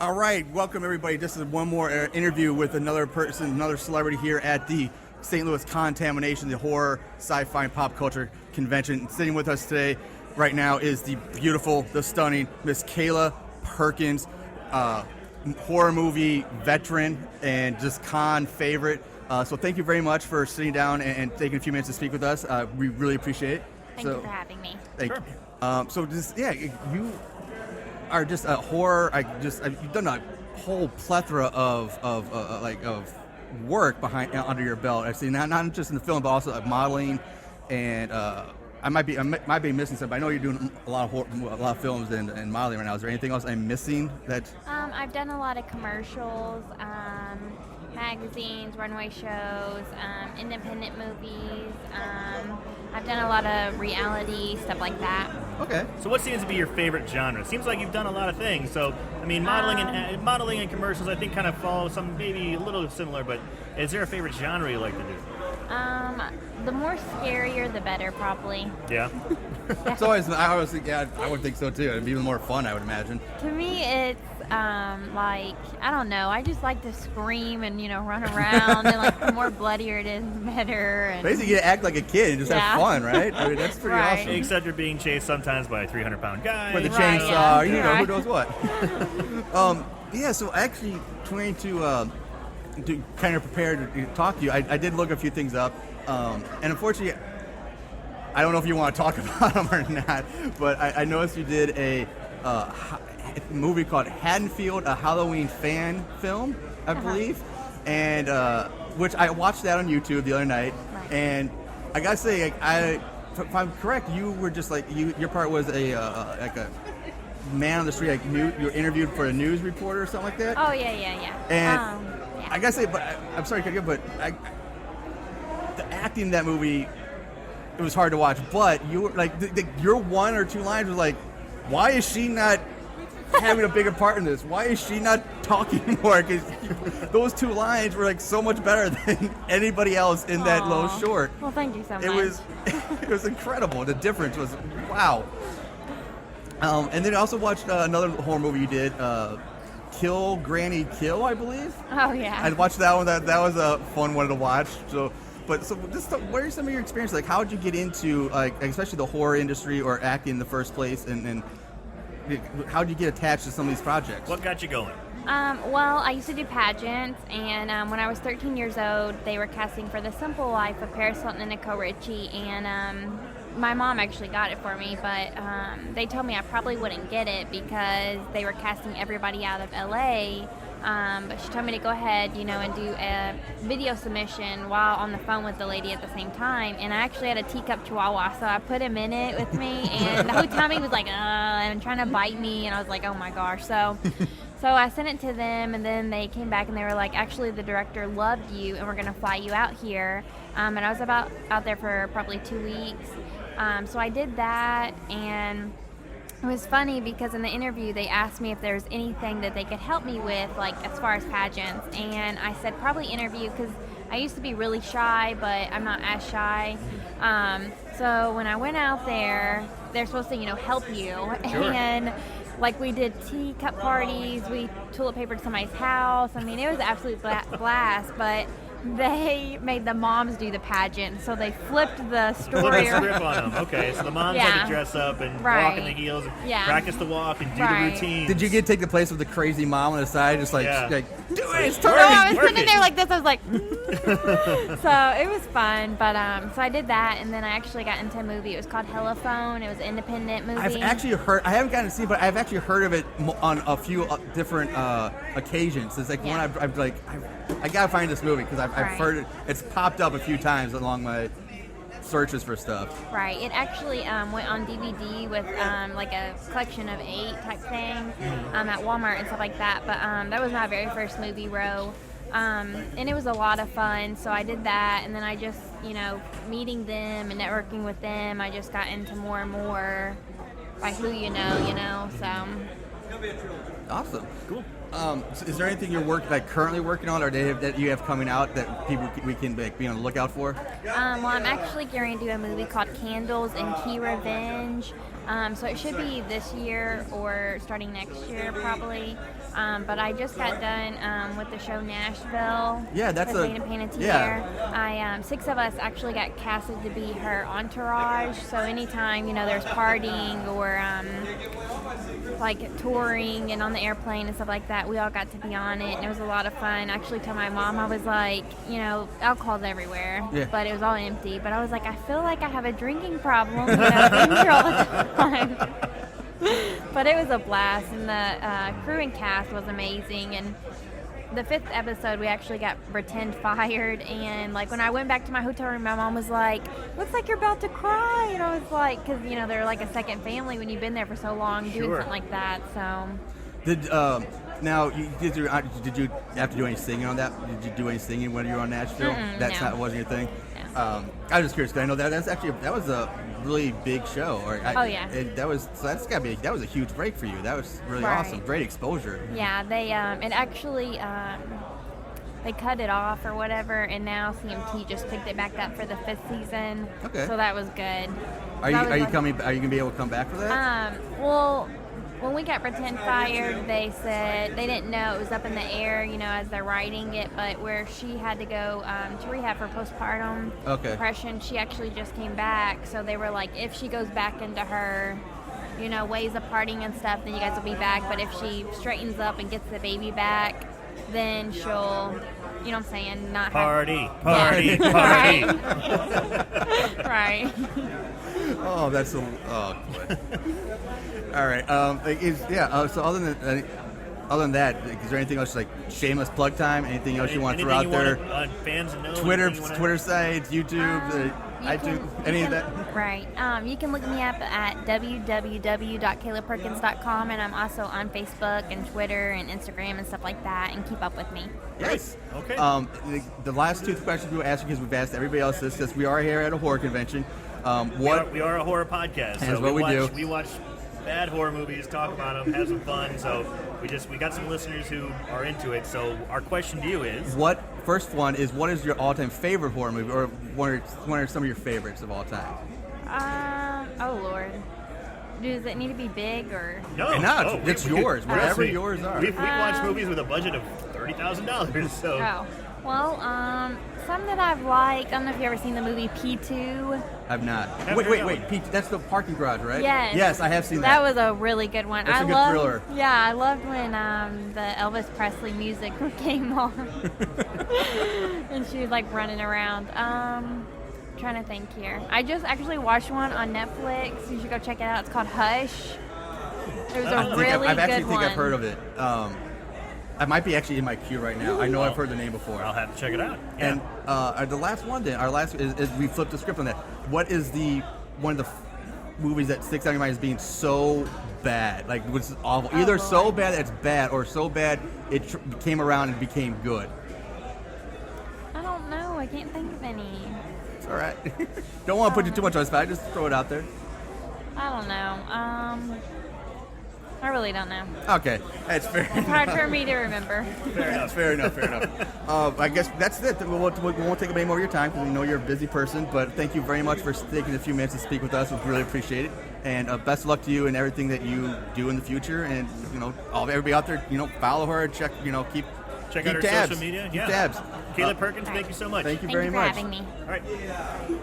All right, welcome everybody. This is one more interview with another person, another celebrity here at the St. Louis Contamination, the horror, sci-fi, and pop culture convention. Sitting with us today, right now, is the beautiful, the stunning Miss Kayla Perkins, horror movie veteran and just con favorite. So thank you very much for sitting down and taking a few minutes to speak with us. We really appreciate it. Thank you for having me. Thank you. So just you are just a horror. You've done a whole plethora of work behind under your belt. I've seen not just in the film, but also modeling, and I might be missing something. I know you're doing a lot of films and modeling right now. Is there anything else I'm missing that? I've done a lot of commercials, magazines, runway shows, independent movies. I've done a lot of reality stuff like that. Okay. So what seems to be your favorite genre? It seems like you've done a lot of things. So, I mean, modeling and commercials, I think, kind of follow some maybe a little similar, but is there a favorite genre you like to do? The more scarier, the better, probably. Yeah. I always think, I would think so too. It'd be even more fun, I would imagine. To me, it's like, I don't know. I just like to scream and run around, and like the more bloodier it is, the better. And basically, you act like a kid and just have fun, right? I mean, that's pretty Right. awesome. Except you're being chased sometimes by a 300-pound guy. With a Right, chainsaw, yeah. who knows what. So actually, trying to kind of prepare to talk to you, I did look a few things up, and unfortunately, I don't know if you want to talk about them or not, but I noticed you did a movie called Haddonfield, a Halloween fan film, I believe, and which I watched that on YouTube the other night, and I gotta say, if I'm correct, you were just like your part was a man on the street, you were interviewed for a news reporter or something like that. Oh yeah. And I gotta say, but I'm sorry to cut you, but the acting in that movie, it was hard to watch. But you were like, your one or two lines was like, why is she not having a bigger part in this? Why is she not talking more? Because those two lines were like so much better than anybody else in that little short. Well, thank you so much. It was incredible. The difference was wow. And then I also watched another horror movie you did, Kill Granny Kill, I believe. Oh yeah. I watched that one. That was a fun one to watch. So just what are some of your experiences? Like, how did you get into especially the horror industry or acting in the first place, and how did you get attached to some of these projects? What got you going? Well, I used to do pageants, and when I was 13 years old, they were casting for The Simple Life of Paris Hilton and Nicole Richie, and my mom actually got it for me, but they told me I probably wouldn't get it because they were casting everybody out of LA. But she told me to go ahead, and do a video submission while on the phone with the lady at the same time. And I actually had a teacup chihuahua, so I put him in it with me. And the whole time he was like, and trying to bite me. And I was like, oh my gosh. So I sent it to them, and then they came back and they were like, actually, the director loved you, and we're going to fly you out here. And I was out there for probably 2 weeks. So I did that, and it was funny because in the interview they asked me if there was anything that they could help me with, like as far as pageants, and I said probably interview because I used to be really shy, but I'm not as shy. So when I went out there, they're supposed to help you, Sure. And like we did teacup parties, we toilet papered somebody's house. I mean, it was an absolute blast, but they made the moms do the pageant, so they flipped the story. Flip the script on them. Okay, so the moms had to dress up and walk in the heels, and practice the walk and do the routine. Did you get to take the place of the crazy mom on the side, just like do it? It's No, turning. I was sitting there like this. I was like, so it was fun. But so I did that, and then I actually got into a movie. It was called Telephone. It was an independent movie. I've actually heard. I haven't gotten to see it, but I've actually heard of it on a few different occasions. It's like one I've like. I gotta find this movie because I've heard it. It's popped up a few times along my searches for stuff. Right. It actually went on DVD with like a collection of 8 type thing at Walmart and stuff like that. But that was my very first movie row. And it was a lot of fun. So I did that, and then I just, meeting them and networking with them, I just got into more and more by who so. Awesome. Cool. Is there anything you're currently working on, or that you have coming out that we can be on the lookout for? Well, I'm actually going to do a movie called Candles and Key Revenge. So it should be this year or starting next year probably. But I just got done with the show Nashville. Yeah, that's with Dana Panettiere. Yeah. 6 of us actually got casted to be her entourage. So anytime there's partying or like touring and on the airplane and stuff like that, we all got to be on it, and it was a lot of fun. I actually told my mom, I was like, alcohol's everywhere, but it was all empty. But I was like, I feel like I have a drinking problem. Being here all the time. But it was a blast, and the crew and cast was amazing. And the 5th episode, we actually got pretend fired, and like when I went back to my hotel room, my mom was like, "Looks like you're about to cry," and I was like, because they're like a second family when you've been there for so long, doing something like that. So did you have to do any singing on that? Did you do any singing when you were on Nashville? Wasn't your thing. No. I was just curious because I know that was a really big show. That was a huge break for you. That was really awesome. Great exposure. Yeah, they it actually they cut it off or whatever, and now CMT just picked it back up for the 5th season. Okay. So that was good. Are you gonna be able to come back for that? Well, when we got pretend fired, they said they didn't know it was up in the air, as they're writing it, but where she had to go to rehab for postpartum depression, she actually just came back. So they were like, if she goes back into her, ways of partying and stuff, then you guys will be back. But if she straightens up and gets the baby back, then she'll, what I'm saying, not party. Right. Oh, that's boy. All right. So other than that, is there anything else, like shameless plug time? Anything else you want to throw out there? Fans to know. Twitter sites, YouTube, iTunes, any of that? Right. You can look me up at www.kaylaperkins.com, and I'm also on Facebook and Twitter and Instagram and stuff like that, and keep up with me. Yes. Okay. The last 2 questions we were asking, because we've asked everybody else this, because we are here at a horror convention. We are a horror podcast. That's what we do. We watch bad horror movies, talk about them, have some fun. So we got some listeners who are into it. So our question to you is: what is your all-time favorite horror movie, or what are some of your favorites of all time? Oh Lord. Does it need to be big or? No, it's yours. Whatever yours are. We've watched movies with a budget of $30,000. So. Oh. Well, some that I've liked. I don't know if you've ever seen the movie P2. I've not. Wait. That's the parking garage, right? Yes. Yes, I have seen that. That was a really good one. That's a good thriller. Yeah, I loved when the Elvis Presley music came on, and she was like running around. Trying to think here. I just actually watched one on Netflix. You should go check it out. It's called Hush. It was a really good one. I think I've heard of it. I might be actually in my queue right now. I know I've heard the name before. I'll have to check it out. Yeah. And the last one then, is we flipped the script on that. What is one of the movies that sticks out in your mind as being so bad? Like, was awful. Either so bad that it's bad, or so bad it came around and became good. I don't know. I can't think of any. It's all right. Don't want to put you too much on the spot. Just throw it out there. I don't know. I really don't know. Okay, that's fair. It's hard for me to remember. Fair enough. I guess that's it. We won't take up any more of your time because we know you're a busy person. But thank you very much for taking a few minutes to speak with us. We really appreciate it. And best of luck to you in everything that you do in the future. And everybody out there, follow her. Check out her tabs. social media. Keep tabs. Kayla Perkins, thank you so much. Thank you very much. Thank you for having me. All right.